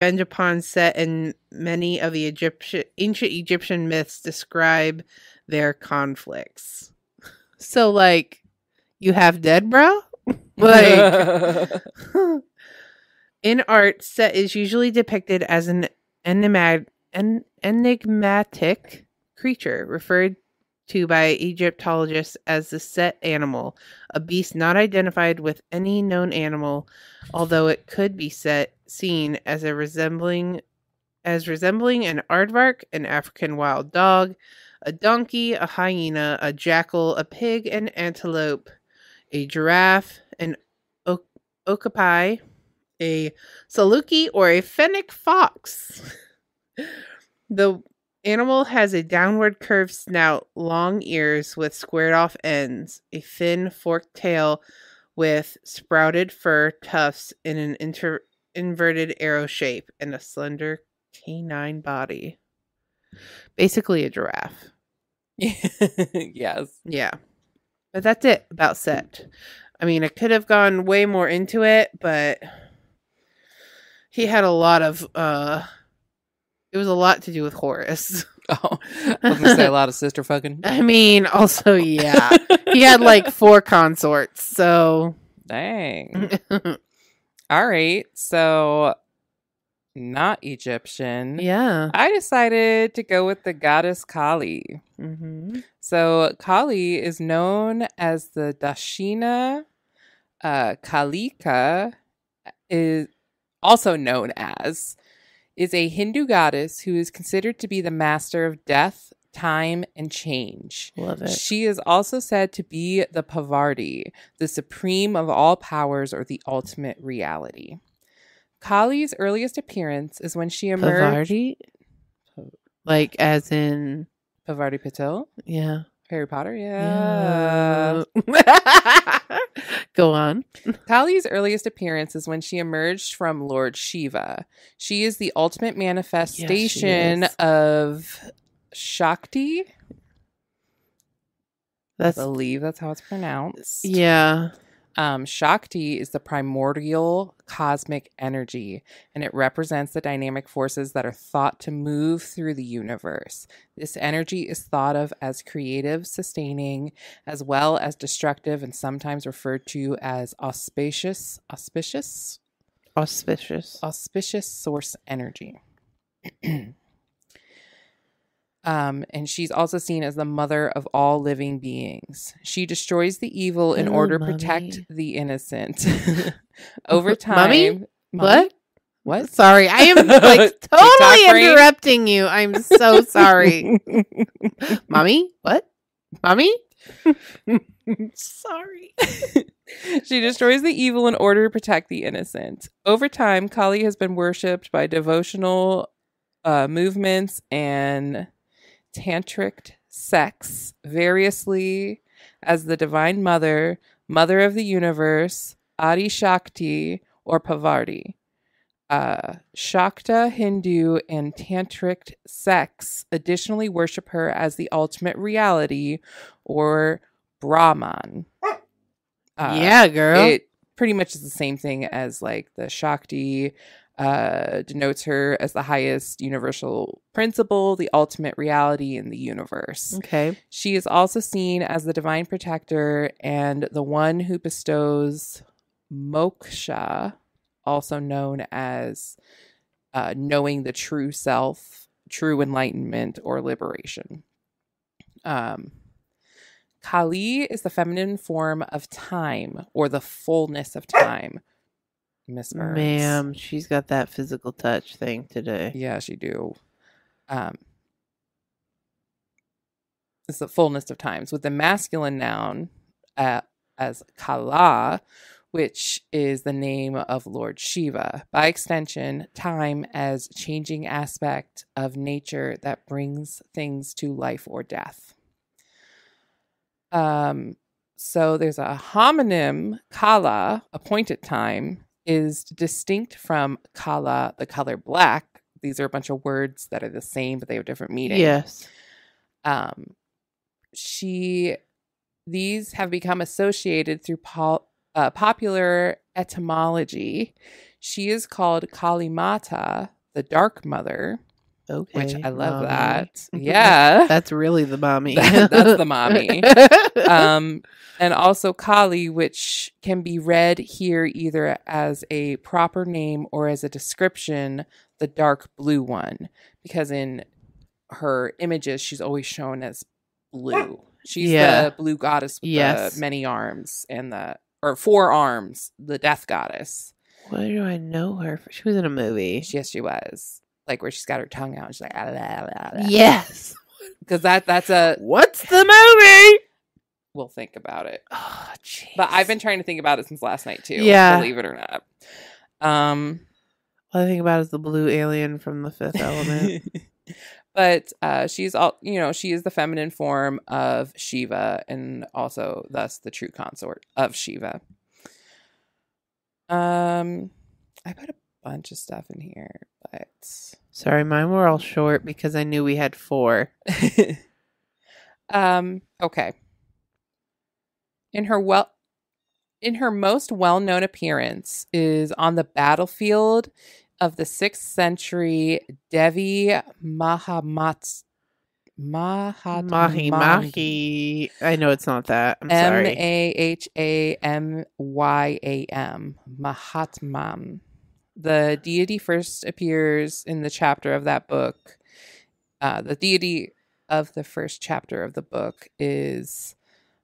revenge upon Set, and many of the ancient Egyptian myths describe their conflicts. So, like, you have dead, bro? Like, in art, Set is usually depicted as an enigmatic creature, referred to by Egyptologists as the Set animal, a beast not identified with any known animal, although it could be seen as resembling an aardvark, an African wild dog, a donkey, a hyena, a jackal, a pig, an antelope, a giraffe, an okapi, a saluki, or a fennec fox. The animal has a downward curved snout, long ears with squared off ends, a thin forked tail with sprouted fur tufts in an inverted arrow shape, and a slender canine body. Basically a giraffe. Yes. Yeah. But that's it about Set. I mean, I could have gone way more into it, but he had a lot of it was a lot to do with Horus. Oh, I was gonna say a lot of sister fucking. I mean, also, yeah. He had like 4 consorts, so Dang. All right, so not Egyptian. yeah. I decided to go with the goddess Kali. Mm-hmm. So Kali is known as the Dashina. Kalika is also known as, is a Hindu goddess who is considered to be the master of death, time, and change. Love it. She is also said to be the Pavarti, the supreme of all powers or the ultimate reality. Kali's earliest appearance is when she emerged. Pavarti? Like, as in... Pavarti Patil? Yeah. Harry Potter? Yeah. Go on. Kali's earliest appearance is when she emerged from Lord Shiva. She is the ultimate manifestation of Shakti. I believe that's how it's pronounced. Yeah. Shakti is the primordial cosmic energy, and it represents the dynamic forces that are thought to move through the universe. This energy is thought of as creative, sustaining, as well as destructive, and sometimes referred to as auspicious source energy. And she's also seen as the mother of all living beings. She destroys the evil in order to protect the innocent. Over time... Mommy? What? Sorry, I am like totally interrupting you. I'm so sorry. Mommy? What? Mommy? Sorry. She destroys the evil in order to protect the innocent. Over time, Kali has been worshipped by devotional movements and tantric sects variously as the Divine Mother, Mother of the Universe, Adi Shakti, or Pavarti. Shakta, Hindu, and tantric sects additionally worship her as the ultimate reality, or Brahman. Yeah, girl. It pretty much is the same thing as like the Shakti. Denotes her as the highest universal principle, the ultimate reality in the universe. Okay. She is also seen as the divine protector and the one who bestows moksha, also known as knowing the true self, true enlightenment, or liberation. Kali is the feminine form of time, or the fullness of time. Miss Burns. Ma'am, she's got that physical touch thing today. Yeah, she do. It's the fullness of times, with the masculine noun as Kala, which is the name of Lord Shiva. By extension, time as changing aspect of nature that brings things to life or death. So there's a homonym, Kala, appointed time, is distinct from Kala, the color black. These are a bunch of words that are the same, but they have different meanings. Yes. These have become associated through popular etymology, she is called Kalimata, the Dark Mother, Okay. which I love mommy. that. Yeah. That's really the mommy. That's the mommy. And also Kali, which can be read here either as a proper name or as a description, the dark blue one, because in her images, she's always shown as blue. She's the blue goddess with the many arms and or 4 arms, the death goddess. Why do I know her? She was in a movie. Yes, she was. Like where she's got her tongue out. And she's like, ah, blah, blah, blah. Yes. Because that's a... What's the movie? We'll think about it. Oh, jeez. But I've been trying to think about it since last night, too. Yeah. Believe it or not. All I think about is the blue alien from The Fifth Element. But she's she is the feminine form of Shiva and also thus the true consort of Shiva. I put a bunch of stuff in here, but sorry, mine were all short because I knew we had 4. Okay. In her most well-known appearance is on the battlefield of the 6th century Devi Mahi. I know it's not that. I'm sorry. Mahamayam. Mahatmam. The deity first appears in the chapter of that book. The deity of the first chapter of the book is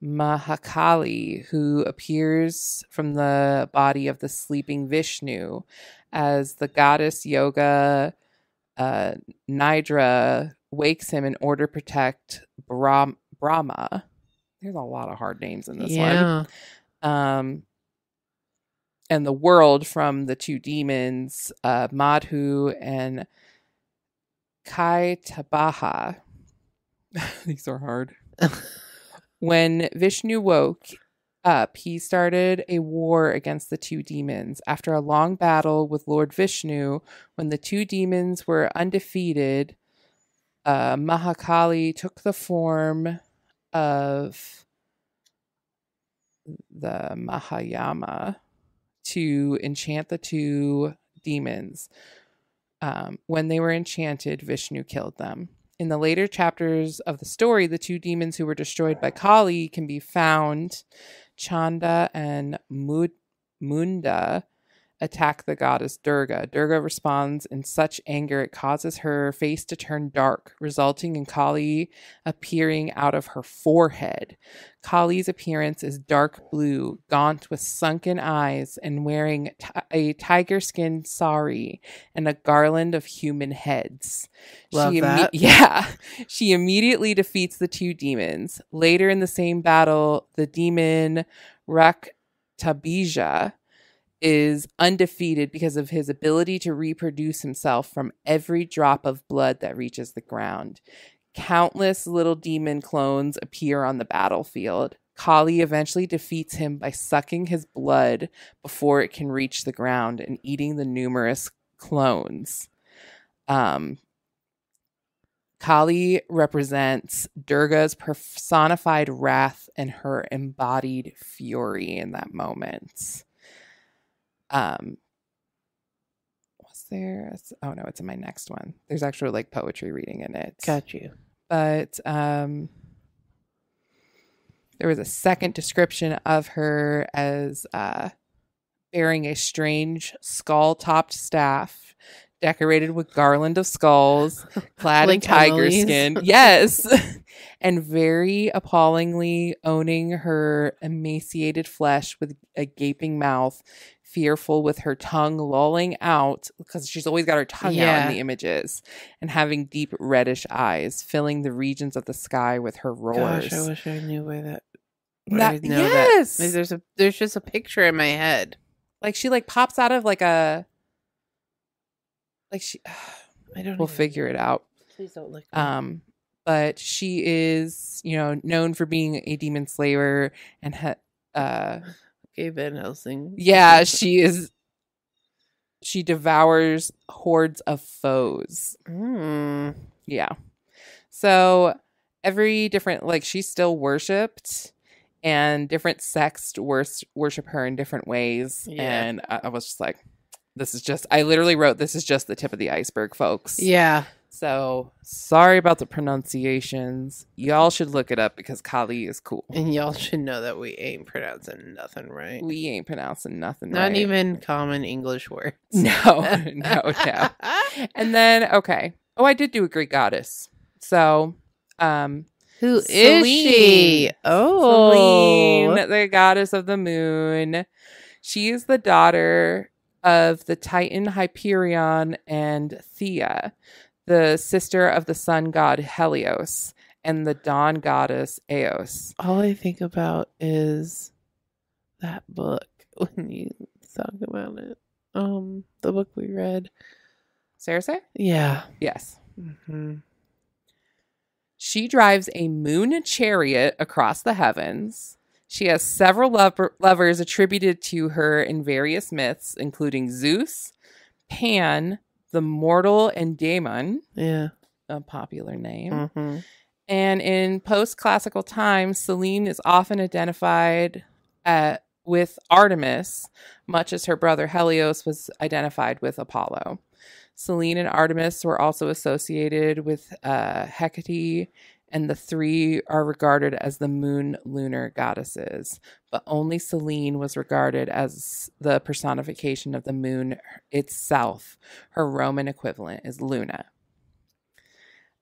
Mahakali, who appears from the body of the sleeping Vishnu as the goddess Yoga Nidra wakes him in order to protect Brahma. There's a lot of hard names in this one. And the world from the 2 demons, Madhu and Kaitabaha. These are hard. When Vishnu woke up, he started a war against the 2 demons. After a long battle with Lord Vishnu, when the 2 demons were undefeated, Mahakali took the form of the Mahayama to enchant the 2 demons. When they were enchanted, Vishnu killed them. In the later chapters of the story, the 2 demons who were destroyed by Kali can be found. Chanda and Munda attack the goddess Durga. Durga responds in such anger it causes her face to turn dark, resulting in Kali appearing out of her forehead. Kali's appearance is dark blue, gaunt with sunken eyes, and wearing a tiger-skinned sari and a garland of human heads. Love that. She immediately defeats the 2 demons. Later in the same battle, the demon Raktabija is undefeated because of his ability to reproduce himself from every drop of blood that reaches the ground. Countless little demon clones appear on the battlefield. Kali eventually defeats him by sucking his blood before it can reach the ground and eating the numerous clones. Kali represents Durga's personified wrath and her embodied fury in that moment. Was there? Oh no, it's in my next one. There's actually like poetry reading in it. Got you. But there was a second description of her as bearing a strange skull-topped staff, decorated with garland of skulls, clad in tiger skin. Yes. And very appallingly owning her emaciated flesh with a gaping mouth, fearful with her tongue lolling out, because she's always got her tongue out in the images, and having deep reddish eyes, filling the regions of the sky with her roars. Gosh, I wish I knew why that. Yes. That. There's just a picture in my head. Like she like pops out of like a. Like she. I don't. We'll figure it out. Please don't lick me. But she is, known for being a demon slayer and Okay, Van Helsing. Yeah, she is. She devours hordes of foes. Yeah. So every different, like, she's still worshipped, and different sects worship her in different ways. Yeah. And I was just like, I literally wrote, this is just the tip of the iceberg, folks. Yeah. So sorry about the pronunciations. Y'all should look it up because Kali is cool. And y'all should know that we ain't pronouncing nothing right. We ain't pronouncing nothing Not right. even common English words. No. And then, okay. Oh, I did do a Greek goddess. So, Who is she? Oh. Selene, the goddess of the moon. She is the daughter of the Titan Hyperion and Thea, the sister of the sun god Helios, and the dawn goddess Eos. All I think about is that book when you talk about it. The book we read. Cersei? Yeah. Yes. Mm-hmm. She drives a moon chariot across the heavens. She has several lovers attributed to her in various myths, including Zeus, Pan, the mortal Endymion, Yeah. a popular name. Mm-hmm. And in post-classical times, Selene is often identified with Artemis, much as her brother Helios was identified with Apollo. Selene and Artemis were also associated with Hecate, and the three are regarded as the moon lunar goddesses. But only Selene was regarded as the personification of the moon itself. Her Roman equivalent is Luna.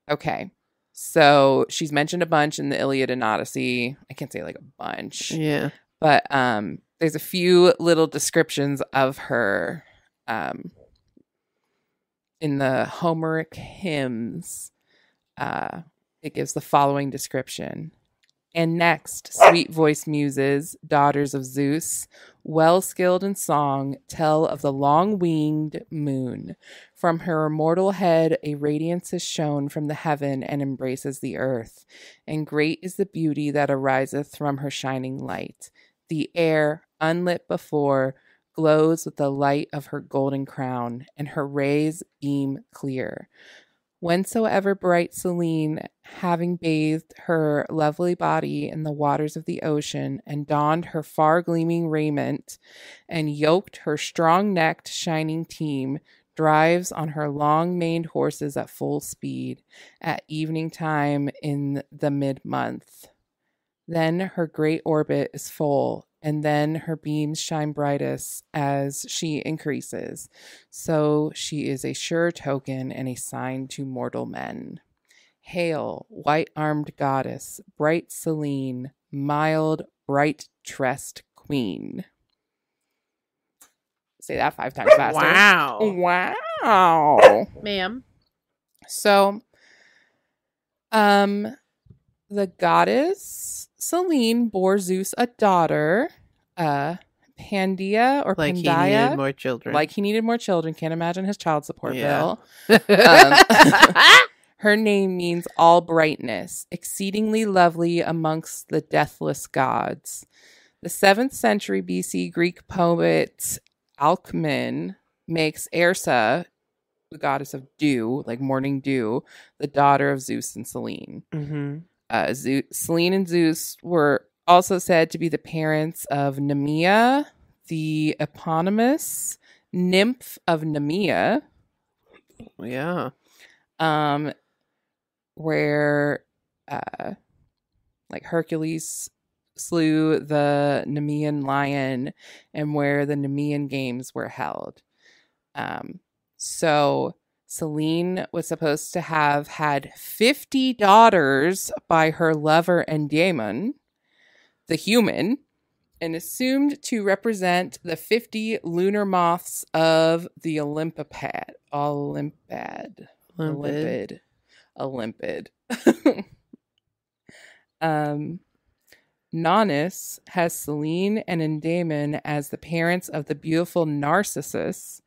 Okay, so she's mentioned a bunch in the Iliad and Odyssey. I can't say like a bunch. Yeah. But there's a few little descriptions of her in the Homeric hymns. It gives the following description. And next, sweet-voiced muses, daughters of Zeus, well-skilled in song, tell of the long-winged moon. From her immortal head, a radiance is shown from the heaven and embraces the earth. And great is the beauty that ariseth from her shining light. The air, unlit before, glows with the light of her golden crown, and her rays beam clear. Whensoever bright Selene, having bathed her lovely body in the waters of the ocean, and donned her far-gleaming raiment, and yoked her strong-necked, shining team, drives on her long-maned horses at full speed, at evening time in the mid-month. Then her great orbit is full, and then her beams shine brightest as she increases. So she is a sure token and a sign to mortal men. Hail, white-armed goddess, bright Selene, mild, bright-tressed queen. Say that 5 times faster. Wow. Ma'am. So, the goddess Selene bore Zeus a daughter, Pandia or Like Pandia. he needed more children. Like he needed more children. Can't imagine his child support Yeah. bill. Her name means all brightness, exceedingly lovely amongst the deathless gods. The 7th century BC Greek poet Alcman makes Ersa, the goddess of dew, like morning dew, the daughter of Zeus and Selene. Mm-hmm. Selene and Zeus were also said to be the parents of Nemea, the eponymous nymph of Nemea. Yeah. Where like Hercules slew the Nemean lion and where the Nemean games were held. So Selene was supposed to have had 50 daughters by her lover Endymion, the human, and assumed to represent the 50 lunar moths of the Olympid. Nonnus has Selene and Endymion as the parents of the beautiful Narcissus.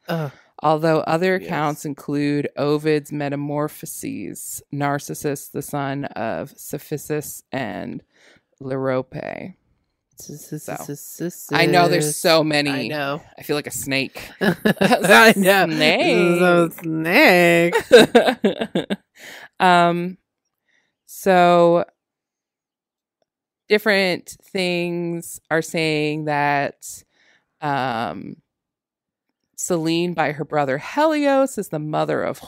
Although other accounts include Ovid's Metamorphoses, Narcissus, the son of Cephissus and Leurope. I know there's so many. I know. I feel like a snake. I know. Snake. So snake. So different things are saying that Selene by her brother Helios is the mother of